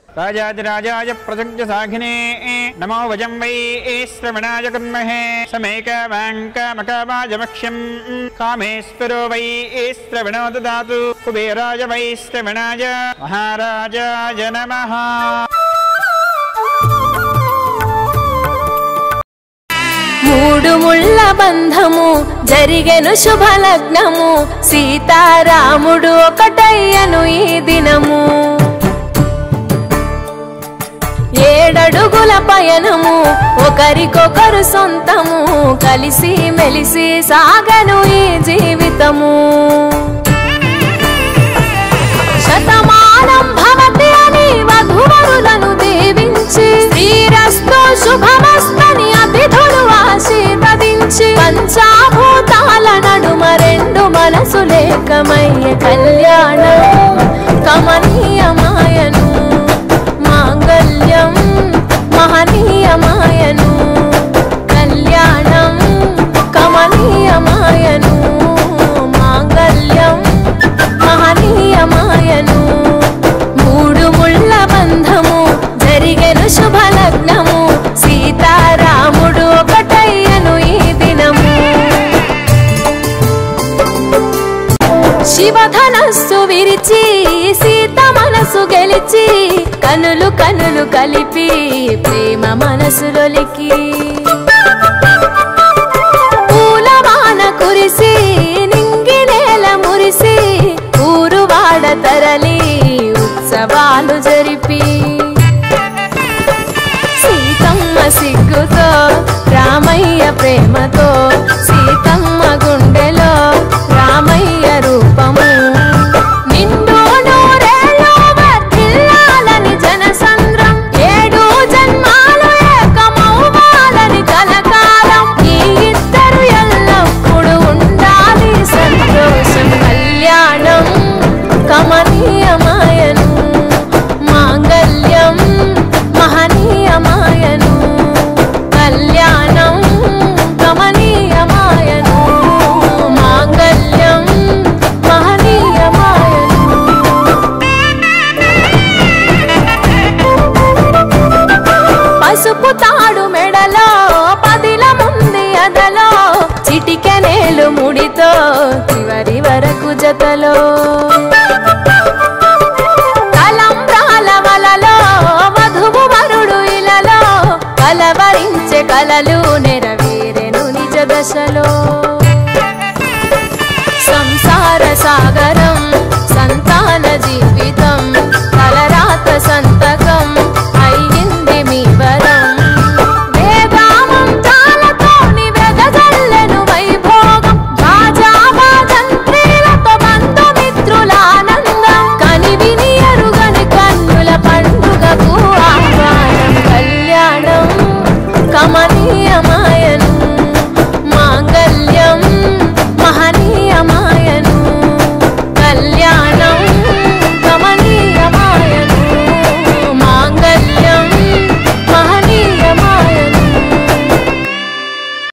राजाधिराजाय प्रसज्ञसाघिने नमो वजं वै श्रवणाय कुर्महे समेकवाङ्कामकावाजमक्ष्यं कामेश्वरो वै श्रवणो ददातु कुबेराय वै श्रवणाय महाराजाय नमः। మూడు ముళ్ళ బంధము జరిగెను శుభలగ్నము సీతారాముడు ఒకటయ్యను ఈ దినము ఏడడుగుల పయనము ఒకరికొకరు సొంతము కలిసి మెలిసి సాగను ఈ జీవితము శతమానం భవతి అని వధువరులను దీవించి శ్రీరస్తు శుభమస్తని అతిథులు ఆశీర్వదించి పంచాభూతాల నడుమ రెండు మనసులేకమయ్య కళ్యాణం కమనీయమాయను మాంగళ్యం మహనీయమాయను కళ్యాణం కమనీయమాయను మాంగళ్యం మహనీయమాయను మూడు ముళ్ళ బంధము జరిగెను శుభలగ్నము సీతారాముడు ఒకటయ్యను ఈ దినము శివధనస్సు విరిచి సీత మనసు గెలిచి కనులు కనులు కలిపి ప్రేమ మనసులొలికి పూలవాన కురిసి నింగి నేల మురిసి ఊరువాడ తరలి ఉత్సవాలు జరిపి సీతమ్మ సిగ్గుతో రామయ్య ప్రేమతో సీతమ్మ గుండెలో రామయ్య రూపము నిండు నూరేళ్ళు వర్ధిల్లాలని జనసంద్రం ఏడు జన్మాలు ఏకమవ్వాలని కలకాలం ఈ ఇద్దరు ఎల్లప్పుడూ ఉండాలి సంతోషం కళ్యాణం కమనీయమాయను మాంగళ్యం మహనీయమాయను కళ్యాణం కమనీయమాయను మాంగళ్యం మహనీయమాయను పసుపు తాడు మెడలో పదిల ముంది అదలో చిటికెనేలు ముడితో చివరి వరకు జతలో తలంబ్రాల వలలో వధువు వరుడు ఇలలో కలవరించే కలలు నెరవేరెను నిజ దశలో